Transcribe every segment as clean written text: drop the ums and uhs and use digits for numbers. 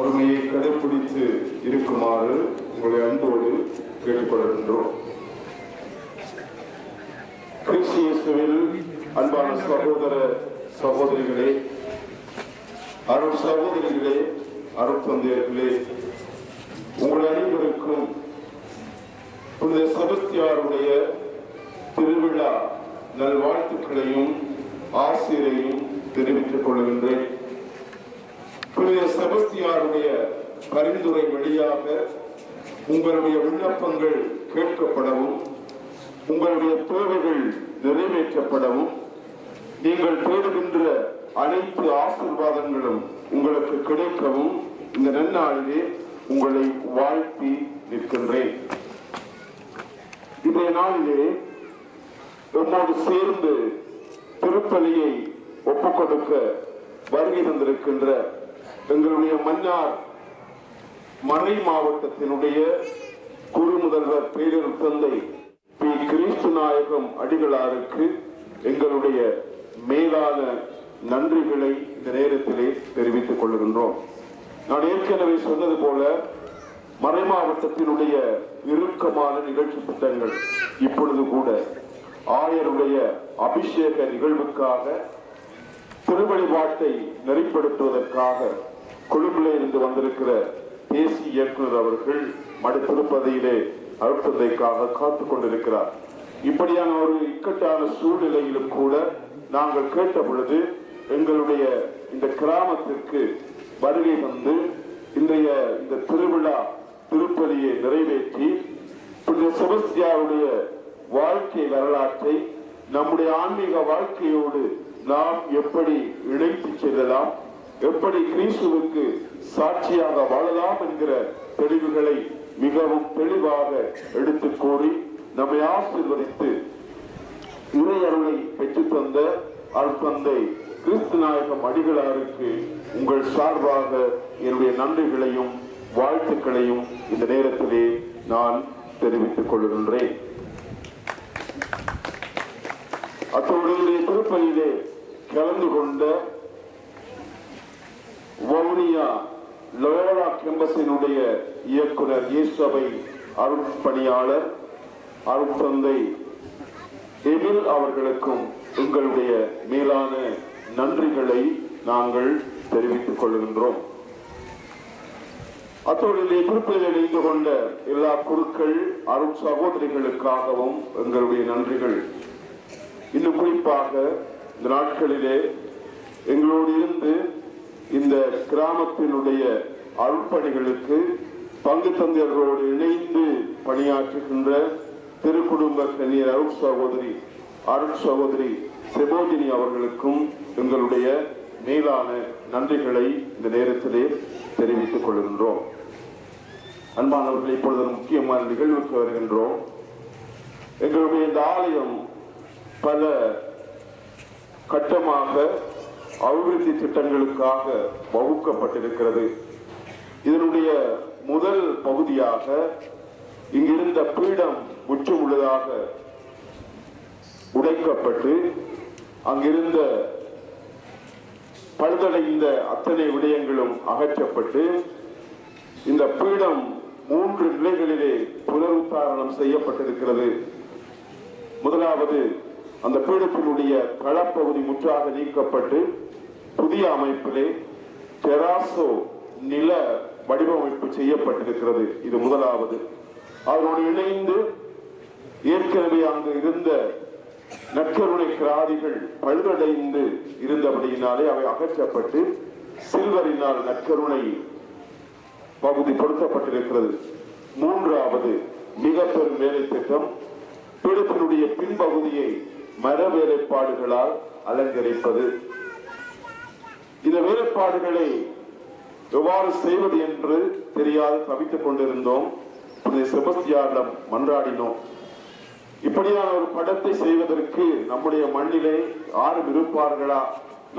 பொறுமையை கடைபிடித்து இருக்குமாறு உங்களை அன்போடு கேட்டுக்கொள்கின்றோம். கிறிஸ்துவில் அன்பான சகோதர சகோதரிகளே, அருள் சகோதரிகளே, அருட்தந்தையர்களே, உங்கள் அனைவருக்கும் புனித செபஸ்தியாருடைய திருவிழா நல்வாழ்த்துக்களையும் ஆசிரியரையும் தெரிவித்துக் கொள்கின்றேன். புனித செபஸ்தியாருடைய பரிந்துரை வழியாக உங்களுடைய விண்ணப்பங்கள் கேட்கப்படவும், உங்களுடைய தேவைகள் நிறைவேற்றப்படவும், நீங்கள் தேடுகின்ற அனைத்து ஆசீர்வாதங்களும் உங்களுக்கு கிடைக்கவும் இந்த நன்னாளிலே உங்களை வாழ்த்தி நிற்கின்றேன். இன்றைய நாளிலே நம்மோடு சேர்ந்து திருப்பலியை ஒப்புக்கொடுக்க வருகை தந்திருக்கின்ற எங்களுடைய மன்னார் மறை மாவட்டத்தினுடைய குரு முதல்வர் பேரர் தந்தை பி. கிறிஸ்துநாயகம் அடிகளாருக்கு எங்களுடைய மேலான நன்றிகளை இந்த நேரத்திலே தெரிவித்துக் கொள்கின்றோம். நான் ஏற்கனவே சொன்னது போல மறை மாவட்டத்தினுடைய இறுக்கமான நிகழ்ச்சி திட்டங்கள் இப்பொழுது கூட ஆயருடைய அபிஷேக நிகழ்வுக்காக திருவழிபாட்டை நெறிப்படுத்துவதற்காக கொழும்பிலே இருந்து வந்திருக்கிற தேசிய இயக்குனர் அவர்கள் மடு திருப்பதியிலே அருட்தந்தைக்காக காத்துக் கொண்டிருக்கிறார். இப்படியான ஒரு இக்கட்டான சூழ்நிலையிலும் கூட நாங்கள் கேட்ட பொழுது எங்களுடைய இந்த கிராமத்திற்கு வருகை வந்து இன்றைய இந்த திருவிழா திருப்பலியை நிறைவேற்றி புனித செபஸ்தியாருடைய வாழ்க்கை வரலாற்றை நம்முடைய ஆன்மீக வாழ்க்கையோடு நாம் எப்படி இணைத்து செல்லலாம், எப்படி கிறிஸ்துவுக்கு சாட்சியாக வாழலாம் என்கிற தெளிவுகளை மிகவும் தெளிவாக எடுத்து கூறி நம்மை ஆசீர்வதித்து இறையருளை பெற்றுத் தந்த அருட்தந்தை கிறிஸ்துநாயகம் அடிகளாருக்கு உங்கள் சார்பாக என்னுடைய நன்றிகளையும் வாழ்த்துக்களையும் இந்த நேரத்திலே நான் தெரிவித்துக் கொள்கின்றேன். அத்தோடு திருப்பலியிலே கலந்து கொண்ட வவுனியா லயோலா கேம்பஸினுடைய இயக்குனர் இயேசுவை அருட்பணியாளர் அருட்தந்தை எமில் அவர்களுக்கும் உங்களுடைய மேலான நன்றிகளை நாங்கள் தெரிவித்துக் கொள்கின்றோம். அத்தோடு திருப்பதியில் இணைந்து கொண்ட எல்லா குருக்கள் அருள் சகோதரிகளுக்காகவும் எங்களுடைய நன்றிகள். இன்னும் குறிப்பாக இந்த நாட்களிலே எங்களோடு இருந்து இந்த கிராமத்தினுடைய அருள்பணிகளுக்கு பங்கு தந்தையர்களோடு இணைந்து பணியாற்றுகின்ற திருக்குடும்ப கன்னியர் அருள் சகோதரி செபோதினி அவர்களுக்கும் எங்களுடைய மேலான நன்றிகளை இந்த நேரத்திலே தெரிவித்துக் கொள்கின்றோம். அன்பானவர்கள், இப்பொழுது முக்கியமான நிகழ்வுக்கு வருகின்றோம். எங்களுடைய இந்த ஆலயம் பல கட்டமாக அபிவிருத்தி திட்டங்களுக்காக வகுக்கப்பட்டிருக்கிறது. இதனுடைய முதல் பகுதியாக இங்கிருந்த பீடம் முற்றுமுழுதாக உடைக்கப்பட்டு அங்கிருந்த பழுதடைந்த அத்தனை விடயங்களும் அகற்றப்பட்டு இந்த பீடம் 3 நிலைகளிலே புனருத்தாரணம் செய்யப்பட்டிருக்கிறது. முதலாவது, அந்த பீடத்தினுடைய களப்பகுதி முற்றாக நீக்கப்பட்டு புதிய அமைப்பிலே டெராசோ நில வடிவமைப்பு செய்யப்பட்டிருக்கிறது. இது முதலாவது. அதனோடு இணைந்து ஏற்கனவே அங்கு இருந்த நற்கருணை கிராதிகள் பழுதடைந்து இருந்தபடியினாலே அவை அகற்றப்பட்டு சில்வரினால் நற்கருணை பகுதி பொருத்தப்பட்டிருக்கிறது. மூன்றாவது மிக பெரும் வேலை திட்டம், பீடத்தினுடைய பின்பகுதியை மர வேலைப்பாடுகளால் அலங்கரிப்பது. இந்த வேலைப்பாடுகளை எவ்வாறு செய்வது என்று தெரியாது தவித்துக் கொண்டிருந்தோம். செபஸ்தியாரிடம் மன்றாடினோம். இப்படியான ஒரு படத்தை செய்வதற்கு நம்முடைய மண்ணிலே யாரும் இருப்பார்களா?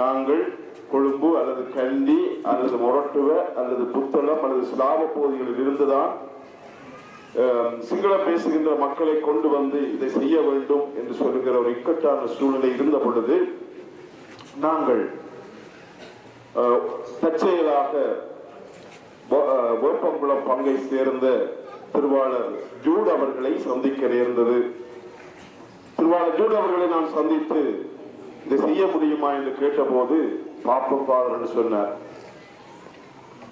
நாங்கள் கொழும்பு அல்லது கண்டி அல்லது மொரட்டுவ அல்லது புத்தளம் அல்லது ஸ்லாவ பகுதிகளில் இருந்துதான் சிங்களம் பேசுகின்ற மக்களை கொண்டு வந்து இதை செய்ய வேண்டும் என்று சொல்லுகிற ஒரு இக்கட்டான சூழ்நிலை இருந்த பொழுது நாங்கள் தற்செயலாக வேப்பங்குளம் பங்கை சேர்ந்த திருவாளர் ஜூட் அவர்களை சந்திக்க நேர்ந்தது. திருவாளர் ஜூட் அவர்களை நான் சந்தித்து இதை செய்ய முடியுமா என்று கேட்டபோது பாப்பம் ஃபாதர் சொன்னார்.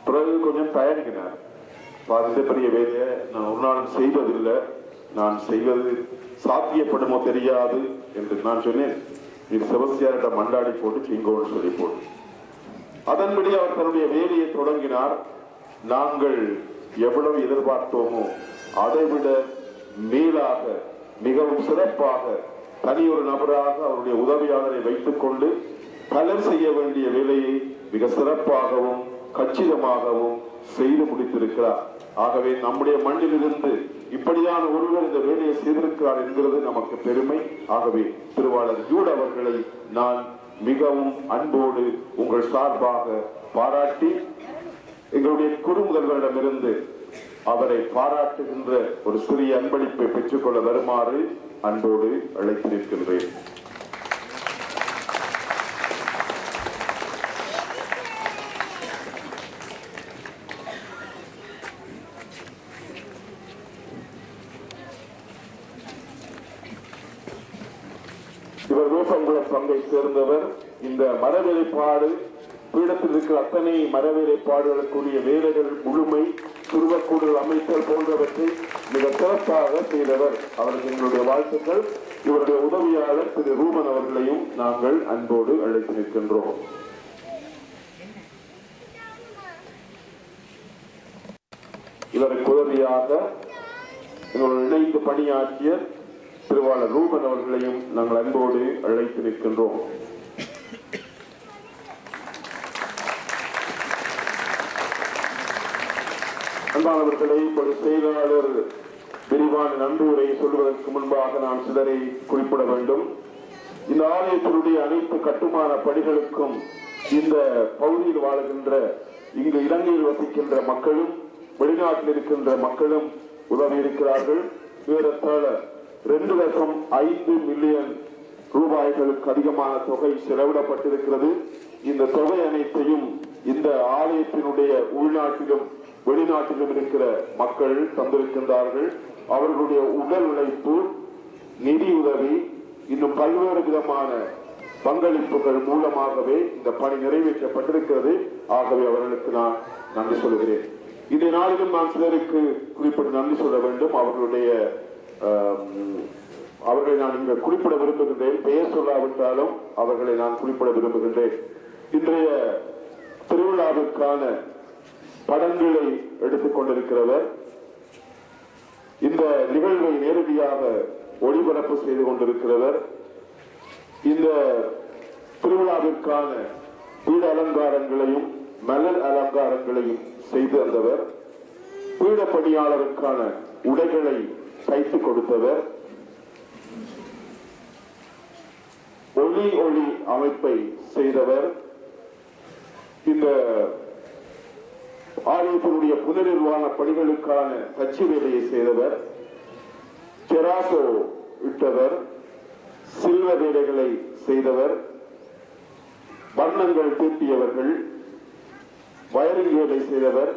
பிறகு கொஞ்சம் தயங்கினார். இந்த பெரிய வேலையை நான் ஒரு நாளும் செய்வதில்லை, நான் செய்வது சாத்தியப்படுமோ தெரியாது என்று நான் சொன்னேன். இது செபஸ்தியாரிடம் மண்டாடி போட்டு செய்ங்கோன்னு சொல்லி போட்டு அதன்படி அவர் தன்னுடைய வேலையை தொடங்கினார். நாங்கள் எவ்வளவு எதிர்பார்த்தோமோ அதைவிட மேலாக மிகவும் சிறப்பாக தனியொரு நபராக அவருடைய உதவியாளரை வைத்துக் கொண்டு பலர் செய்ய வேண்டிய வேலையை மிக சிறப்பாகவும் கச்சிதமாகவும் செய்து முடித்திருக்கிறார். ஆகவே நம்முடைய மண்ணிலிருந்து இப்படியான ஒருவர் இந்த வேலையை செய்திருக்கிறார் என்கிறது நமக்கு பெருமை. ஆகவே திருவாளர் ஜூட் அவர்களை நான் மிகவும் அன்போடு உங்கள் சார்பாக பாராட்டி எங்களுடைய குரு முதல்வரிடமிருந்து அவரை பாராட்டுகின்ற ஒரு சிறிய அன்பளிப்பை பெற்றுக்கொள்ள வருமாறு அன்போடு அழைத்து நிற்கின்றேன். இவர் வேப்பங்குளம் பங்கை சேர்ந்தவர். இந்த மரவேலைப்பாடு பீடத்தில் இருக்கிற அத்தனை மரவேலைப்பாடுகளுக்குரிய வேலைகள் முழுமை துருவக்கூடுதல் அமைத்தல் போன்றவற்றை மிக சிறப்பாக செய்தவர். அவருக்கு எங்களுடைய வாழ்த்துக்கள். இவருடைய உதவியாளர் திரு ரூபன் அவர்களையும் நாங்கள் அன்போடு அழைத்து நிற்கின்றோம். இவருக்கு உதவியாக எங்களுடைய இணைந்து பணியாற்றிய திருவாளர் ரூபன் அவர்களையும் நாங்கள் அன்போடு அழைத்து நிற்கின்றோம். அன்பானவர்களை, ஒரு செயலாளர் விரிவான நன்றி சொல்வதற்கு முன்பாக நான் சிலரை குறிப்பிட வேண்டும். இந்த ஆலயத்தினுடைய அனைத்து கட்டுமான பணிகளுக்கும் இந்த பகுதியில் வாழுகின்ற இங்கு இலங்கையில் வசிக்கின்ற மக்களும் வெளிநாட்டில் இருக்கின்ற மக்களும் உதவி இருக்கிறார்கள். ஏறத்தாழ 2.5 மில்லியன் ரூபாய்களுக்கு அதிகமான தொகை செலவிடப்பட்டிருக்கிறது. இந்த தொகை அனைத்தையும் இந்த ஆலயத்தினுடைய உள்நாட்டிலும் வெளிநாட்டிலும் இருக்கிற மக்கள் தந்திருக்கின்றார்கள். அவர்களுடைய உடல் உழைப்பு, நிதி உதவி, இன்னும் பல்வேறு விதமான பங்களிப்புகள் மூலமாகவே இந்த பணி நிறைவேற்றப்பட்டிருக்கிறது. ஆகவே அவர்களுக்கு நான் நன்றி சொல்கிறேன். இந்த நாளிலும் நான் சிலருக்கு குறிப்பிட்டு நன்றி சொல்ல வேண்டும். அவர்களை நான் இங்கு குறிப்பிட விரும்புகின்றேன். பெயர் சொல்லாவிட்டாலும் அவர்களை நான் குறிப்பிட விரும்புகின்றேன். இன்றைய திருவிழாவிற்கான படங்களை எடுத்துக் கொண்டிருக்கிறவர், இந்த நிகழ்வை நேரடியாக ஒளிபரப்பு செய்து கொண்டிருக்கிறவர், இந்த திருவிழாவிற்கான பீட அலங்காரங்களையும் மலர் அலங்காரங்களையும் செய்து வந்தவர், பீட பணியாளருக்கான உடைகளை தைத்து கொடுத்தவர், ஒளி அமைப்பை செய்தவர், இந்த ஆலயத்தினுடைய புனர்நிர்வாண பணிகளுக்கான கட்சி வேலையை செய்தவர், செராசோ இட்டவர், சில்வ வேலைகளை செய்தவர், வண்ணங்கள் தீட்டியவர்கள், வயரிங் வேலை செய்தவர்,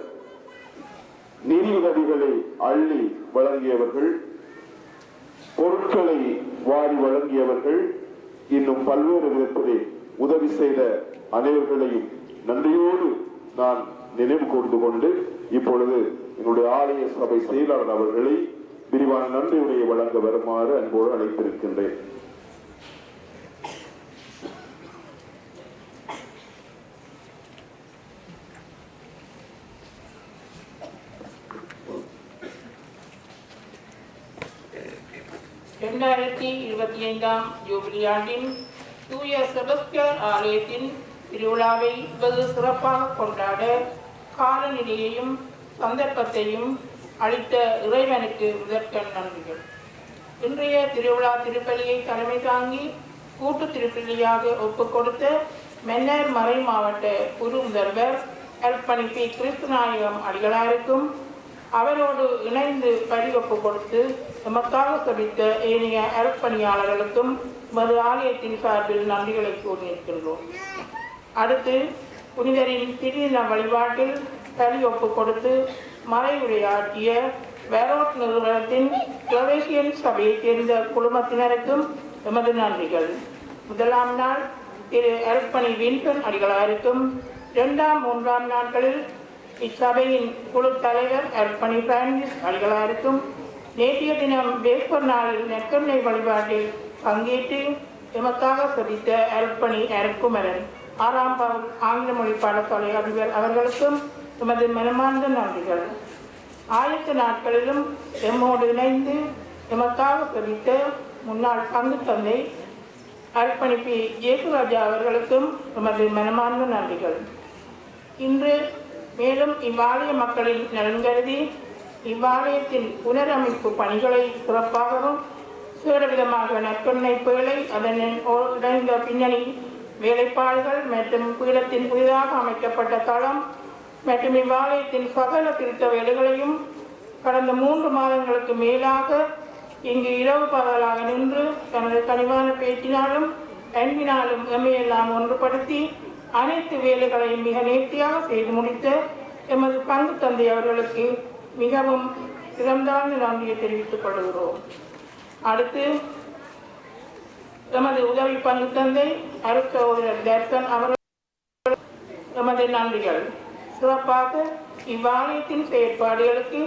நிதி உதவிகளை அள்ளி வழங்கியவர்கள், பொருட்களை வாரி வழங்கியவர்கள், இன்னும் பல்வேறு விதத்திலே உதவி செய்த அனைவர்களையும் நன்றியோடு நான் நினைவு கூர்ந்து கொண்டு இப்பொழுது என்னுடைய ஆலய சபை செயலாளர் அவர்களை விரிவான நன்றியுரையை வழங்க வருமாறு அன்போடு அழைத்திருக்கின்றேன். ஜூபிலி ஆண்டின் தூய செபஸ்தியார் ஆலயத்தின் திருவிழாவை வெகு சிறப்பாக கொண்டாட காலநிலையையும் சந்தர்ப்பத்தையும் அளித்த இறைவனுக்கு முதற்கண் நன்றிகள். இன்றைய திருவிழா திருப்பலியை தலைமை தாங்கி கூட்டு திருப்பலியாக ஒப்புக் கொடுத்த மன்னார் மறை மாவட்ட குரு முதல்வர் அர்ப்பணிப்பி கிறிஸ்துநாயகம் அடிகளாருக்கும் அவரோடு இணைந்து பலி ஒப்பு கொடுத்து நமக்காக சபித்த ஏனைய அர்ப்பணியாளர்களுக்கும் மறு ஆலயத்தின் சார்பில் நன்றிகளை கூறியிருக்கின்றோம். அடுத்து புனிதரின் திருதின வழிபாட்டில் கையொப்பு கொடுத்து மறைவுரையாற்றிய வேரோட் நிறுவனத்தின் கிளவேசியன் சபையைச் சேர்ந்த குழுமத்தினருக்கும் எமது நன்றிகள். முதலாம் நாள் திரு அருட்பணி வின்சன் அடிகளாருக்கும், 2ஆம் 3ஆம் நாட்களில் இச்சபையின் குழு தலைவர் அருட்பணி பிரான்சிஸ் அடிகளாருக்கும், நேற்றைய தினம் வேப்பர் நாளில் நெற்கண்ணை வழிபாட்டில் பங்கேற்று எமக்காக சதித்த அருட்பணி அருட்குமரன் 6ஆம் பகுதி ஆங்கில மொழி பாடசாலை அதிபர் அவர்களுக்கும் எமது மனமார்ந்த நன்றிகள். ஆயத்த நாட்களிலும் எம்மோடு இணைந்து எமக்காக சதித்த முன்னாள் பங்கு தந்தை அர்ப்பணிப்பி ஜேசுராஜா அவர்களுக்கும் எமது மனமார்ந்த நன்றிகள். இன்று மேலும் இவ்வாலய மக்களின் நலன் கருதி இவ்வாலயத்தின் புனரமைப்பு பணிகளை சிறப்பாகவும் சேரவிதமாக நற்கொன்னை பேழை அதன் இணைந்த பின்னணி வேலைப்பாடுகள் மற்றும் பீடத்தின் புதிதாக அமைக்கப்பட்ட தளம் மற்றும் இவ்வாலயத்தின் சகல திருத்த வேலைகளையும் கடந்த 3 மாதங்களுக்கு மேலாக இங்கு இரவு பகலாக நின்று தனது கனிவான பேச்சினாலும் அன்பினாலும் எம்மையெல்லாம் ஒன்றுபடுத்தி அனைத்து வேலைகளையும் மிக நேர்த்தியாக செய்து முடித்த எமது பங்கு தந்தை அவர்களுக்கு மிகவும் சிறந்தாழ்ந்த நன்றியை தெரிவித்துக் கொள்கிறோம். அடுத்து எமது உதவி பங்கு தந்தை அருட்சகோதரர் தர்சன் அவர்கள் எமது நன்றிகள். சிறப்பாக இவ்வாலயத்தின் செயற்பாடுகளுக்கு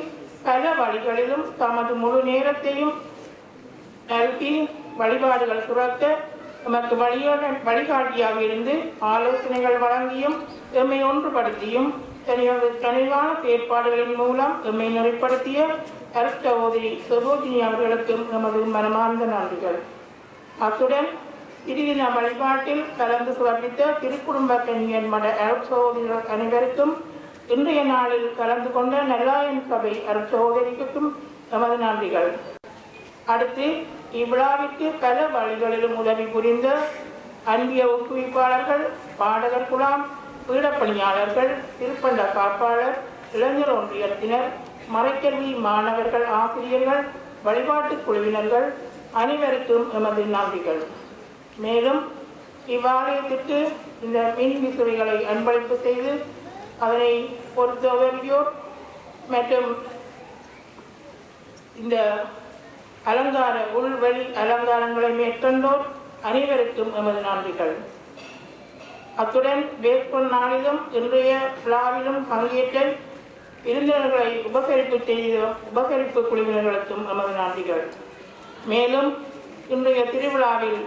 பல வழிகளிலும் தமது முழு நேரத்தையும் நல்கி வழிபாடுகள் சுரக்க எமக்கு வழிகாட்டியாக இருந்து ஆலோசனைகள் வழங்கியும் எம்மை ஒன்றுபடுத்தியும் கனிவான செயற்பாடுகளின் மூலம் எம்மை நெறிப்படுத்திய அருட்சகோதரி சரோஜினி அவர்களுக்கும் எமது மனமார்ந்த நன்றிகள். அத்துடன் திருதின வழிபாட்டில் கலந்து சிறப்பித்த திருக்குடும்ப கன்னியர் மட அருட்சகோதரிகள் அனைவருக்கும் இன்றைய நாளில் கலந்து கொண்ட நல்லாயன் சபை அருட்சகோதரிக்கும் எமது நன்றிகள். அடுத்து இவ்விழாவிற்கு பல வழிகளிலும் உதவி புரிந்த அன்பிய ஊக்குவிப்பாளர்கள், பாடகர் குழாம், பீடப்பணியாளர்கள், திருப்பண்ட காப்பாளர், இளைஞர் ஒன்றியத்தினர், மறைக்கல்வி மாணவர்கள், ஆசிரியர்கள், வழிபாட்டு குழுவினர்கள் அனைவருக்கும் எமது நன்றிகள். மேலும் இவ்வாலயத்திற்கு இந்த மின் விசிறிகளை அன்பளிப்பு செய்து அதனை பொறுத்தவரையோர் மற்றும் இந்த அலங்கார உள்வெளி அலங்காரங்களை மேற்கொண்டோர் அனைவருக்கும் எமது நன்றிகள். அத்துடன் வேட்பொன் நாளிலும் இன்றைய விழாவிலும் பங்கேற்ற விருந்தினர்களை உபசரிப்பு குழுவினர்களுக்கும் எமது நன்றிகள். மேலும் இன்றைய திருவிழாவில்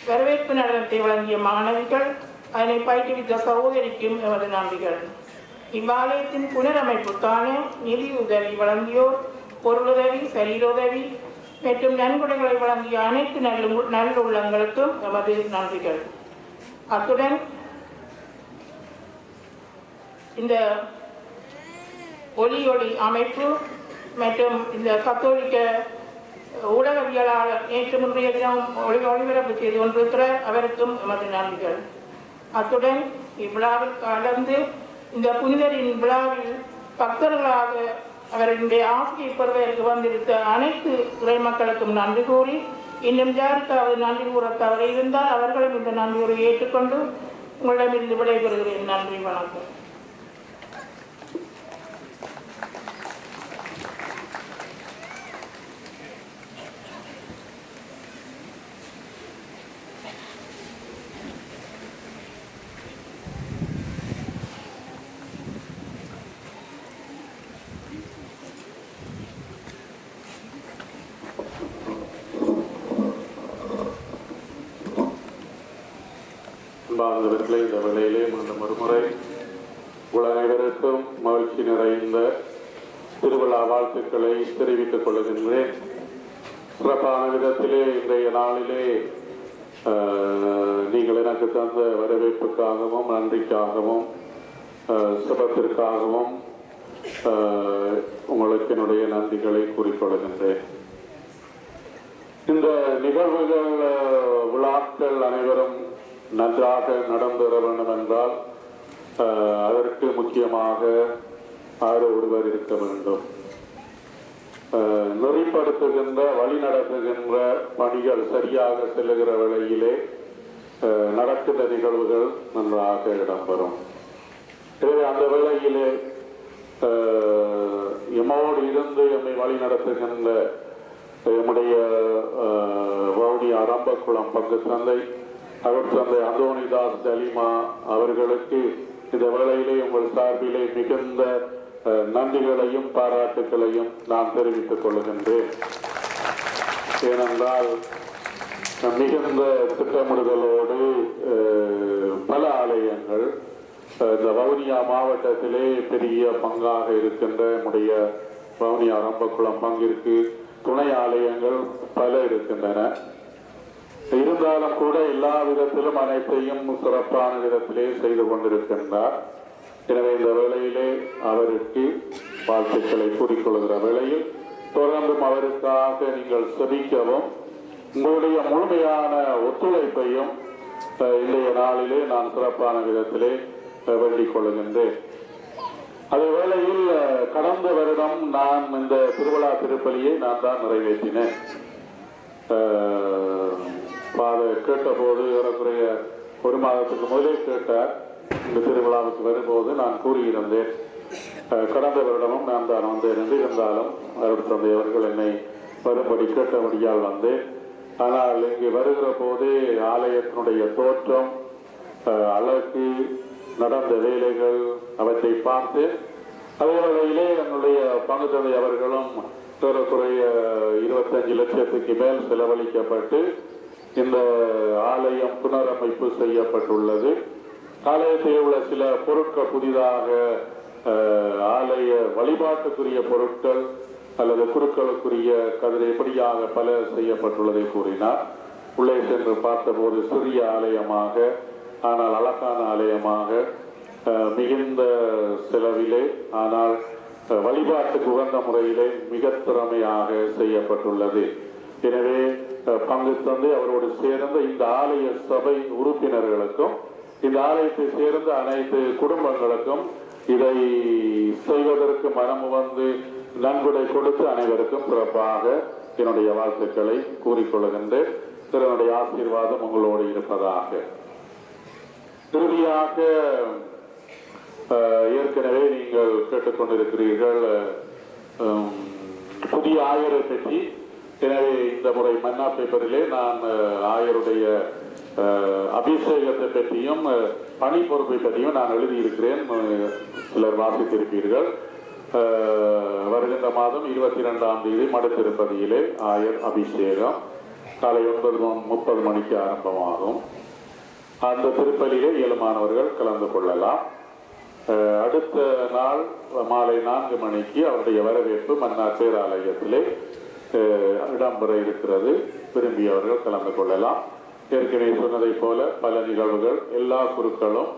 வரவேற்பு நடனத்தை வழங்கிய மாணவிகள், அதனை பயிற்றுவித்த சகோதரிக்கும் எமது நன்றிகள். இவ்வாலயத்தின் புனரமைப்புக்கான நிதி உதவி வழங்கியோர், பொருளுதவி, சரீரோதவி மற்றும் நன்கொடைகளை வழங்கிய அனைத்து நல்லுள்ளங்களுக்கும் எமது நன்றிகள். அத்துடன் இந்த ஒலி அமைப்பு மற்றும் இந்த கத்தோலிக்க ஊடகவியலாளர் நேற்று முன்றைய தினம் ஒளிபரப்பு செய்து கொண்டிருக்கிறார், அவருக்கும் எமது நன்றிகள். அத்துடன் இவ்விழாவில் கலந்து இந்த புனிதரின் விழாவில் பக்தர்களாக அவர்களுடைய ஆசையை பெறுவதற்கு வந்திருந்த அனைத்து துறை மக்களுக்கும் நன்றி கூறி, இன்னும் யாருக்காவது நன்றி கூற தவற இருந்தால் அவர்களும் இந்த நன்றியை ஏற்றுக்கொண்டு உங்களிடமிருந்து விடைபெறுகிறேன். நன்றி, வணக்கம். அன்பார்ந்தவர்களே, இந்த வேளையிலே மீண்டும் ஒருமுறை அனைவருக்கும் மகிழ்ச்சி நிறைந்த திருவிழா வாழ்த்துக்களை தெரிவித்துக் கொள்கின்றேன். சிறப்பான விதத்திலே இன்றைய நாளிலே நீங்கள் எனக்கு தந்த வரவேற்புக்காகவும் நன்றிக்காகவும் சுபத்திற்காகவும் உங்களுக்கு என்னுடைய நன்றிகளை கூறிக்கொள்கின்றேன். இந்த நிகழ்வுகள் விழாக்கள் அனைவரும் நன்றாக நடந்துவர வேண்டும் என்றால் அதற்கு முக்கியமாக ஆறு ஒருவர் இருக்க வேண்டும். நெறிப்படுத்துகின்ற வழிநடத்துகின்ற பணிகள் சரியாக செல்லுகிற வேளையிலே நடக்கின்ற நிகழ்வுகள் நன்றாக இடம்பெறும். எனவே அந்த வேளையிலே எம்மோடு இருந்து எம்மை வழி நடத்துகின்ற எம்முடைய வவுனியா ரம்பக்குளம் பங்கு தந்தை அவர் தந்தை அந்தோனிதாஸ் தலிமா அவர்களுக்கு இந்த வேளையிலே உங்கள் சார்பிலே மிகுந்த நன்றிகளையும் பாராட்டுகளையும் நான் தெரிவித்துக் கொள்கின்றேன். ஏனென்றால் மிகுந்த திட்டமிடுதலோடு பல ஆலயங்கள் இந்த வவுனியா மாவட்டத்திலே பெரிய பங்காக இருக்கின்ற நம்முடைய வவுனியா ரம்பக்குளம் பங்கிற்கு துணை ஆலயங்கள் பல இருக்கின்றன. இருந்தாலும் கூட எல்லா விதத்திலும் அனைத்தையும் சிறப்பான விதத்திலே செய்து கொண்டிருக்கின்றார். எனவே இந்த வேளையிலே அவருக்கு வாழ்த்துக்களை கூறிக்கொள்கிற வேளையில் தொடர்ந்தும் அவருக்காக நீங்கள் செபிக்கவும் உங்களுடைய முழுமையான ஒத்துழைப்பையும் இன்றைய நாளிலே நான் சிறப்பான விதத்திலே வேண்டிக் கொள்கின்றேன். அதே வேளையில் கடந்த வருடம் நான் இந்த திருவிழா திருப்பலியை நான் தான் நிறைவேற்றினேன். கேட்டபோது ஏறக்குறைய ஒரு மாதத்துக்கு முதலே கேட்டார். இந்த திருவிழாவுக்கு வரும்போது நான் கூறியிருந்தேன், கடந்த வருடமும் நான் தான் வந்தேன் என்று. இருந்தாலும் அவருடைய தந்தையவர்கள் என்னை வரும்படி கேட்டபடியால் வந்தேன். ஆனால் இங்கு வருகிற போதே ஆலயத்தினுடைய தோற்றம், அழகு, நடந்த வேலைகள் அவற்றை பார்த்து அதே வேளையிலே என்னுடைய பங்கு தந்தை அவர்களும் ஏறக்குறைய 25 லட்சத்துக்கு மேல் செலவழிக்கப்பட்டு இந்த ஆலயம் புனரமைப்பு செய்யப்பட்டுள்ளது. ஆலயத்தில் உள்ள சில பொருட்கள் புதிதாக ஆலய வழிபாட்டுக்குரிய பொருட்கள் அல்லது குருக்களுக்குரிய கதிரை எப்படியாக பல செய்யப்பட்டுள்ளதை கூறினார். உள்ளே சென்று பார்த்தபோது சிறிய ஆலயமாக, ஆனால் அழகான ஆலயமாக, மிகுந்த செலவிலே ஆனால் வழிபாட்டுக்கு உகந்த முறையிலே மிக திறமையாக செய்யப்பட்டுள்ளது. எனவே பங்கு தந்து அவரோடு சேர்ந்த இந்த ஆலய சபை உறுப்பினர்களுக்கும் இந்த ஆலயத்தை சேர்ந்த அனைத்து குடும்பங்களுக்கும் இதை செய்வதற்கு மனம் வந்து நன்கொடை கொடுத்து அனைவருக்கும் சிறப்பாக என்னுடைய வாழ்த்துக்களை கூறிக்கொள்கின்றேன். என்னுடைய ஆசீர்வாதம் உங்களோடு இருப்பதாக. இறுதியாக ஏற்கனவே நீங்கள் கேட்டுக்கொண்டிருக்கிறீர்கள் புதிய ஆயரை பற்றி. எனவே இந்த முறை மன்னா பேப்பரிலே நான் ஆயருடைய அபிஷேகத்தை பற்றியும் பணி பொறுப்பை பற்றியும் நான் எழுதியிருக்கிறேன். சிலர் வாசித்திருப்பீர்கள். வருகின்ற மாதம் 22ஆம் தேதி மடத்திருப்பதியிலே ஆயர் அபிஷேகம் காலை 9:30 மணிக்கு ஆரம்பமாகும். அந்த திருப்பலியிலே இயலுமானவர்கள் கலந்து கொள்ளலாம். அடுத்த நாள் மாலை 4 மணிக்கு அவருடைய வரவேற்பு மன்னார் பேராலயத்திலே இடம்பெற இருக்கிறது. விரும்பியவர்கள் கலந்து கொள்ளலாம். ஏற்கனவே சொன்னதை போல பல நிகழ்வுகள் எல்லா குருக்களும்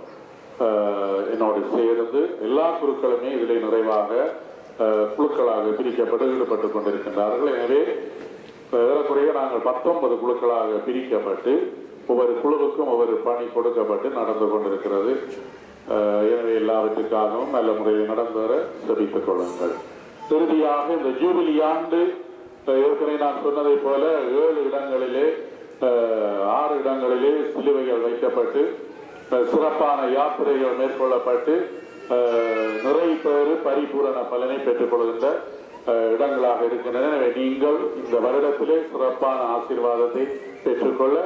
என்னோடு சேர்ந்து எல்லா குருக்களுமே இதிலே நிறைவாக குழுக்களாக பிரிக்கப்பட்டு ஈடுபட்டுக் கொண்டிருக்கின்றார்கள். எனவே ஏறக்குறைய நாங்கள் 19 குழுக்களாக பிரிக்கப்பட்டு ஒவ்வொரு குழுவுக்கும் ஒவ்வொரு பணி கொடுக்கப்பட்டு நடந்து கொண்டிருக்கிறது. எனவே எல்லாவற்றுக்காகவும் நல்ல முறையில் நடந்து வர செபித்துக் கொள்ளுங்கள். இறுதியாக இந்த ஜூபிலி ஆண்டு ஏற்கனவே நான் சொன்னதை போல 7 இடங்களிலே 6 இடங்களிலே சிலுவைகள் வைக்கப்பட்டு சிறப்பான யாத்திரைகள் மேற்கொள்ளப்பட்டு நிறைய பேர் பரிபூரண பலனை பெற்றுக் கொள்கின்ற இடங்களாக இருக்கின்றன. எனவே நீங்கள் இந்த வருடத்திலே சிறப்பான ஆசீர்வாதத்தை பெற்றுக்கொள்ள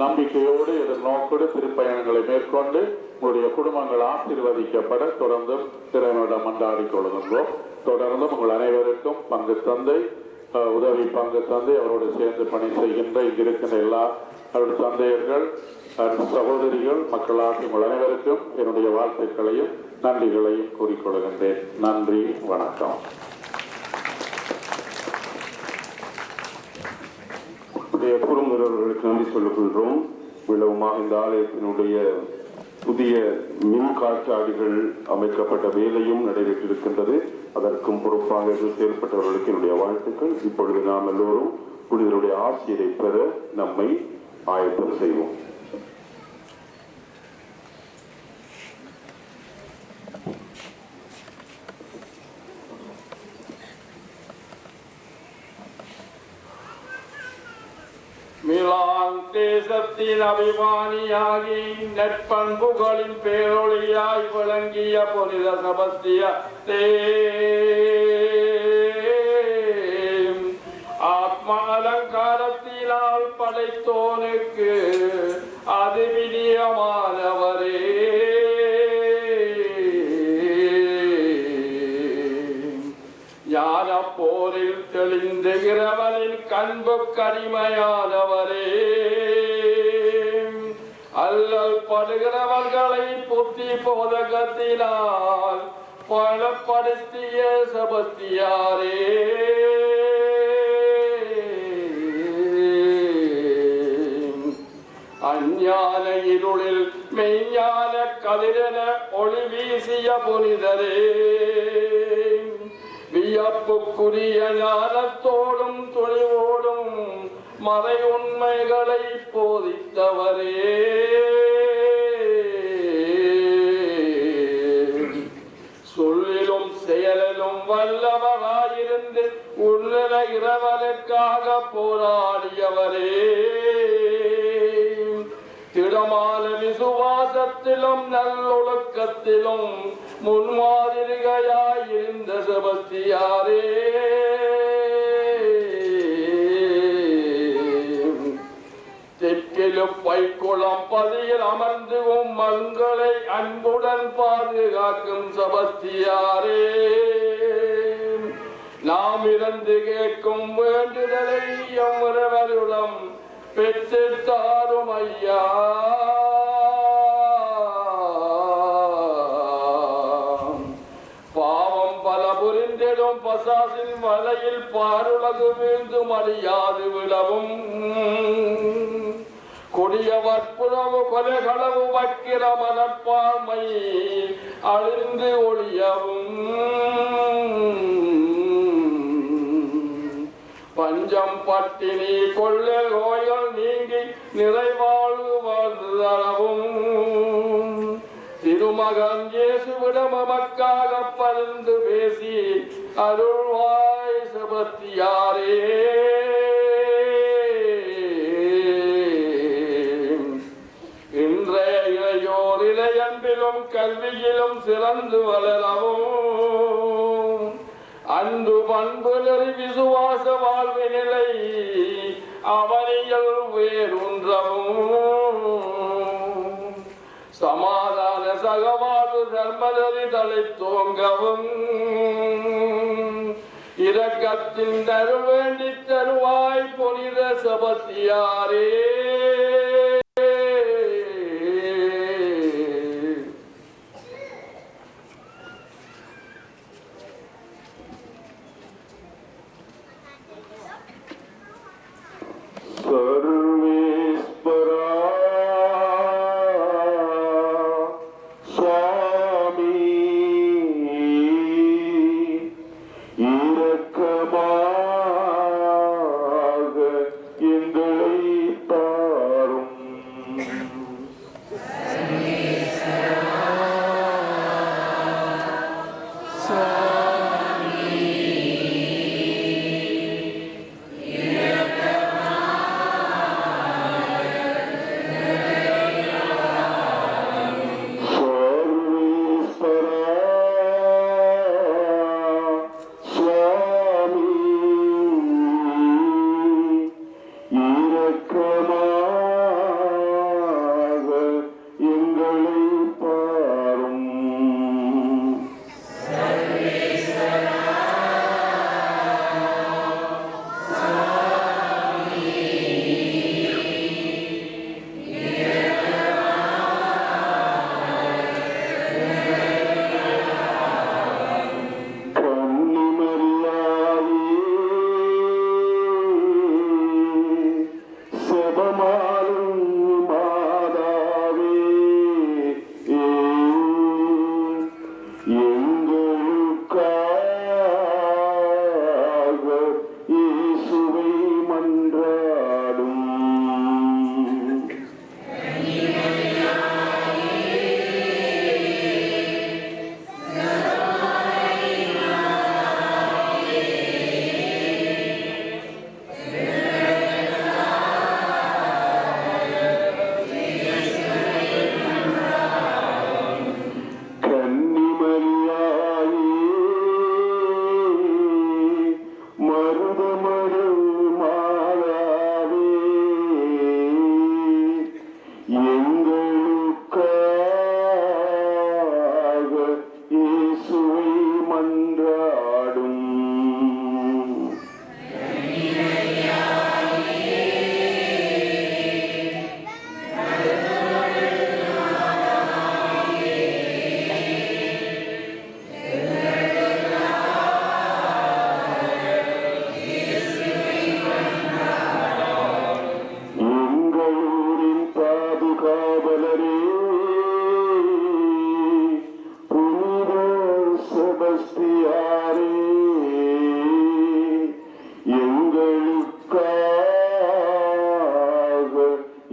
நம்பிக்கையோடு எதிர்நோக்கோடு திருப்பயணங்களை மேற்கொண்டு உங்களுடைய குடும்பங்கள் ஆசீர்வதிக்கப்பட தொடர்ந்தும் இறைவனிடம் மன்றாடி கொள்கின்றோம். தொடர்ந்தும் உங்கள் அனைவருக்கும் பங்கு தந்தை, உதவி பங்கு தந்தை, அவரோடு சேர்ந்து பணி செய்கின்ற இங்கிருக்கின்ற எல்லா அவருடைய தந்தையர்கள், சகோதரிகள், மக்களாகி உங்கள் அனைவருக்கும் என்னுடைய வாழ்த்துக்களையும் நன்றிகளையும் கூறிக்கொள்கின்றேன். நன்றி, வணக்கம். குறும்புறவர்களுக்கு நன்றி சொல்லிக் கொள்கிறோம். விளவுமாக இந்த ஆலயத்தினுடைய புதிய மின் காற்றாடிகள் அமைக்கப்பட்ட வேலையும் நடைபெற்றிருக்கின்றது. அதற்கும் பொறுப்பாக செயல்பட்டவர்களுக்கு என்னுடைய வாழ்த்துக்கள். இப்பொழுது நாம் எல்லோரும் புனிதருடைய ஆசிரியரை பெற நம்மை ஆயத்தம் செய்வோம். மிலான் தேசத்தின் அபிமானியாகி நற்பண்புகளின் பேரொழியாய் விளங்கிய புனித செபஸ்தியாரே, ஆத்ம அலங்காரத்தினால் படைத்தோனுக்கு அதிவினியமானவரே, ஞான போரில் தெளிந்துகிறவனின் கண்பு கனிமையானவரே, அல்லல் படுகிறவர்களை புத்தி போதகத்தினால் பலப்படுத்திய செபஸ்தியாரே, அஞ்ஞான இருளில் மெய்ஞான கதிரென ஒளி வீசிய புனிதரே, வியப்புக்குரிய ஞானத்தோடும் துணிவோடும் மறை உண்மைகளை போதித்தவரே, சொல்லிலும் செயலிலும் வல்லவராயிருந்து உன்னத இரவலுக்காக போராடியவரே, திடமான விசுவாசத்திலும் நல்லொழுக்கத்திலும் முன்மாதிரிகையாயிருந்த செபஸ்தியாரே, தெற்கிலும் பைக்குளம் பதியில் அமர்ந்து மங்களை அன்புடன் பாதுகாக்கும் செபஸ்தியாரே, நாம் இருந்து கேட்கும் வேண்டுதலை எம்முறவருடம் பெற்று தாரும் ஐயா. பாவம் பல புரிந்திடும் பசாசின் வலையில் பாருலகு வீழ்ந்து மடியாது விடவும், கொடிய வற்புறவு கொலைகளவு வக்கிர மனப்பான்மை அழிந்து ஒளியவும், பஞ்சம் பட்டினி கொள்ள நோய்கள் நீங்கி நிறைவாழ்வு வாழ்ந்து தரவும், திருமகன் இயேசுவிடம் நமக்காக பரிந்து பேசி அருள்வாய் செபஸ்தியாரே, இன்றைய இளையோர் இளையன்பிலும் கல்வியிலும் சிறந்து வளரவும், அன்பு பண்பு நெறி விசுவாச வாழ்வு நிலை அவனியல் வேறொன்றவும், சமாதான சகவாழ்வு தர்மநெறி தலை தோங்கவும், இரக்கத்தின் தரு வேண்டி தருவாய் புனித செபஸ்தியாரே. சர்வேஸ்வரா சுவாமி இரக்கமாக எங்களை செபஸ்தியாரே எங்களுக்காக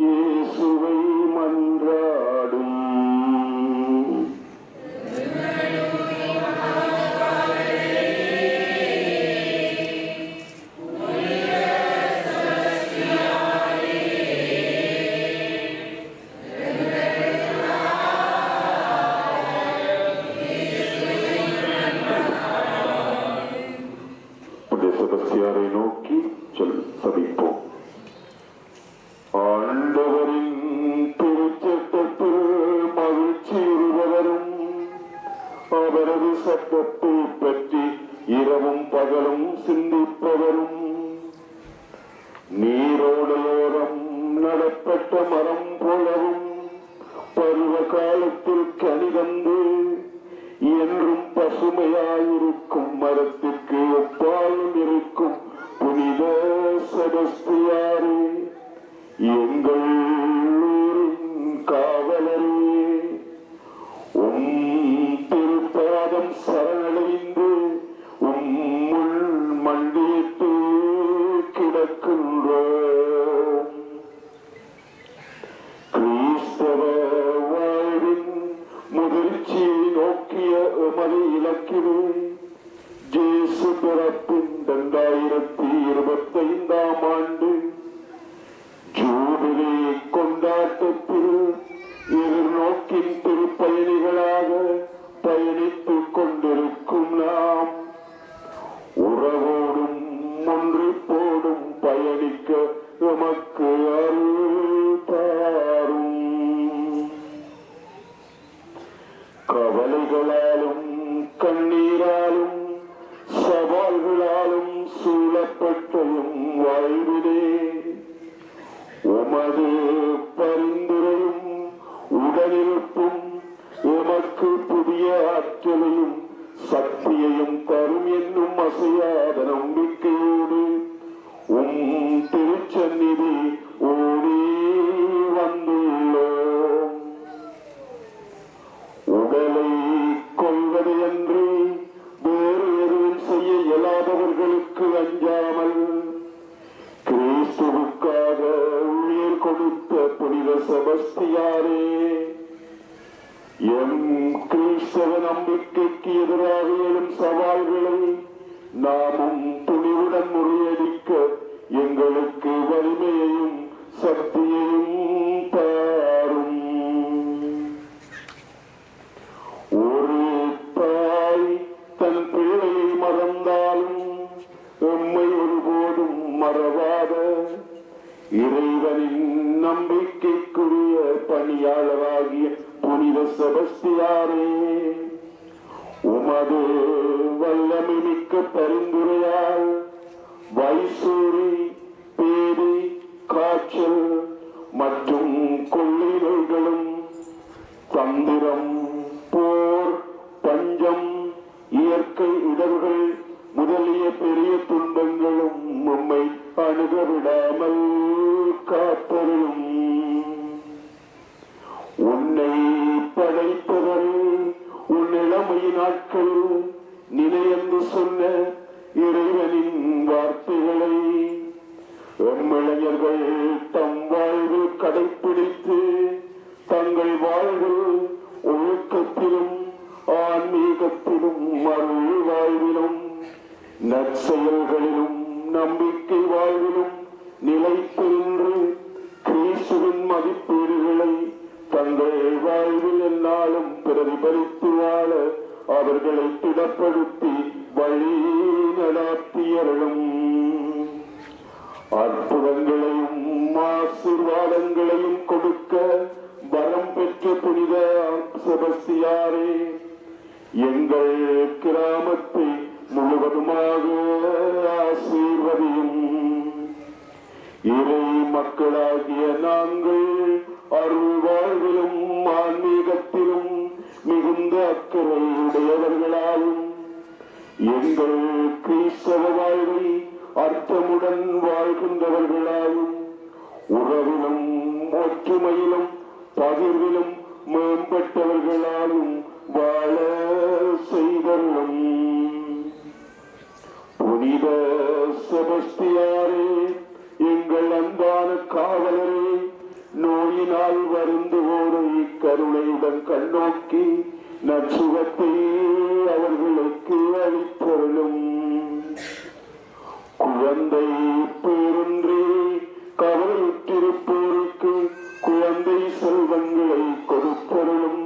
இயேசுவை மன்றாடும். செபஸ்தியாரை நோக்கி சபிப்போம். ஆண்டவரின் திருச்சட்டத்தில் மகிழ்ச்சியுறுவரும் அவரது சட்டத்தை பற்றி இரவும் பகலும் சிந்திப்பவரும் நீரோடையோரம் நடப்பட்ட மரம் போலவும் பருவ காலத்தில் கனிதந்து என்றும் பசுமையாயிருக்கும் மரத்திற்கு ஒப்பாலும் இருக்கும் புனித செபஸ்தியாரே எங்கள் ஊரின் காவலரே திருப்பாதம் சரணடைந்து உம்முள் மண்டியிட்டு கிடக்கின்றோம். கிறிஸ்தவ வாழ்வின் முதிர்ச்சியை நோக்கிய எமது இலக்கினை ஜேசு பிறப்பின் 2025 ஆண்டு ஜூபிலி கொண்டாட்டத்தில் எதிர்நோக்கின் திருப்பயணிகளாக பயணித்துக் கொண்டிருக்கும் நாம் உறவோடும் ஒன்றிப்போடும் பயணிக்க எமக்கு அருள் தாரும். கவலைகளாலும் கண்ணீராலும் சவால்களாலும் சூழப்பட்டும் வாழ்விலே உமது பரிந்துரையும் உடனிருப்பும் எமக்கு புதிய ஆற்றலையும் சக்தியையும் தரும் என்னும் அசையாத நம்பிக்கையோடு திருச்சந்நிதி ஓடி வந்துள்ளோம். உடலை கொள்வது என்று வேறு எதுவும் செய்ய இயலாதவர்களுக்கு அஞ்சாமல் கிறிஸ்துவுக்காக உயிர் கொடுத்த புனித செபஸ்தியாரே எம் கிறிஸ்தவ நம்பிக்கைக்கு எதிராக எழும் சவால்களை நாமும் துணிவுடன் முறியடிக்க எங்களுக்கு வலிமையையும் சக்தியையும் தாரும். ஒரு தாய் தன் பிள்ளையை மறந்தாலும் எம்மை ஒருபோதும் மறவாத இறைவனின் நம்பிக்கைக்குரிய பணியாளராகிய புனித செபஸ்தியாரே உமது வல்லமை மிக்க பரிந்துரையால் வைசூரி, பேரி, காய்ச்சல் மற்றும் கொள்ளை நோய்களும் தந்திரம், போர், பஞ்சம், இயற்கை இடர்கள் முதலிய பெரிய துன்பங்களும் உம்மை அணுகவிடாமல் காத்தருளும். உன்னை படைத்தவரே உன் இளமை நாட்கள் நினைந்து சொன்ன இறைவனின் வார்த்தைகளை எம்மிளைஞர்கள் தம் வாழ்வில் கடைப்பிடித்து தங்கள் வாழ்வில் ஒழுக்கத்திலும் ஆன்மீகத்திலும் அருள் வாழ்விலும் நற்செயல்களிலும் நம்பிக்கை வாழ்விலும் நிலைத்து நின்று கிறிஸ்துவின் மதிப்பீடுகளை தங்கள் வாழ்வில் என்னாலும் பிரதிபலித்து வாழ அவர்களை திடப்படுத்தி வழி நடாத்தியர்களும் அற்புதங்களையும் ஆசீர்வாதங்களையும் கொடுக்க வரம் பெற்ற புனித செபஸ்தியாரே எங்கள் கிராமத்தை முழுவதுமாக ஆசீர்வதியும். இறை மக்களாகிய நாங்கள் அருள் வாழ்விலும் ஆன்மீகத்திலும் மிகுந்த அக்கறை உடையவர்களாலும் எங்கள் கிறிஸ்தவ வாழ்வை அர்த்தமுடன் வாழ்கின்றவர்களாலும் உறவிலும் ஒற்றுமையிலும் பகிர்விலும் மேம்பட்டவர்களாலும் வாழ செய்தருளும். கண்ணோக்கி நற்சுகத்தை அவர்களுக்கு அளித்தருளும். குழந்தை பேரின்றி கவலையுற்றிருப்போருக்கு குழந்தை செல்வங்களை கொடுத்தருளும்.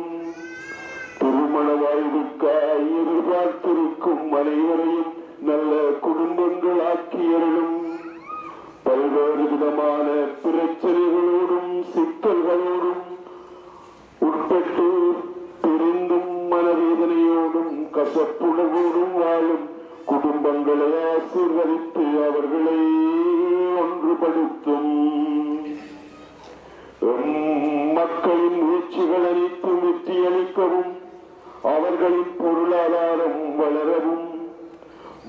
திருமண வாழ்வுக்காய் எதிர்பார்த்திருக்கும் அனைவரையும் நல்ல குடும்பங்கள் ஆக்கியருளும். பல்வேறு விதமான பிரச்சனைகளோடும் சிக்கல்களோடும் உட்பட்டு பிரிந்தும் மனவேதனையோடும் கசப்புணர்வோடும் வாழும் குடும்பங்களை ஆசீர்வதித்து அவர்களை ஒன்றுபடுத்தும். மக்களின் முயற்சிகள் அனைத்தும் வெற்றியளிக்கவும் அவர்களின் பொருளாதாரம் வளரவும்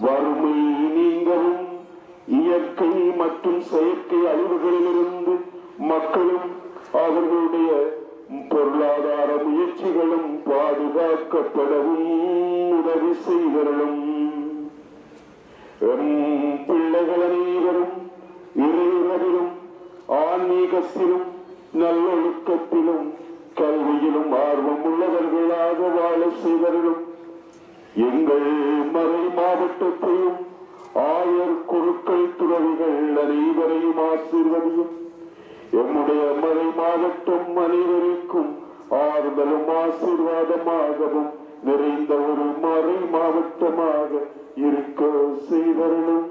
வறுமை நீங்கவும் இயற்கை மற்றும் செயற்கை அழிவுகளிலிருந்து மக்களும் அவர்களுடைய பொருளாதார முயற்சிகளும் பாதுகாக்கப்படவும் உதவி செய்தருளும். பிள்ளைகள் அனைவரும் இறைவனிலும் ஆன்மீகத்திலும் நல்லொழுக்கத்திலும் கல்வியிலும் ஆர்வம் உள்ளவர்களாக வாழ செய்தருளும். எங்கள் மறை மாவட்டத்தையும் ஆயர் குருக்கள் துறவிகள் அனைவரையும் ஆசீர்வதியும். எம்முடைய மறை மாவட்டம் அனைவருக்கும் ஆறுதலும் ஆசீர்வாதமாகவும் நிறைந்த ஒரு மறை மாவட்டமாக இருக்க செய்தருளும்.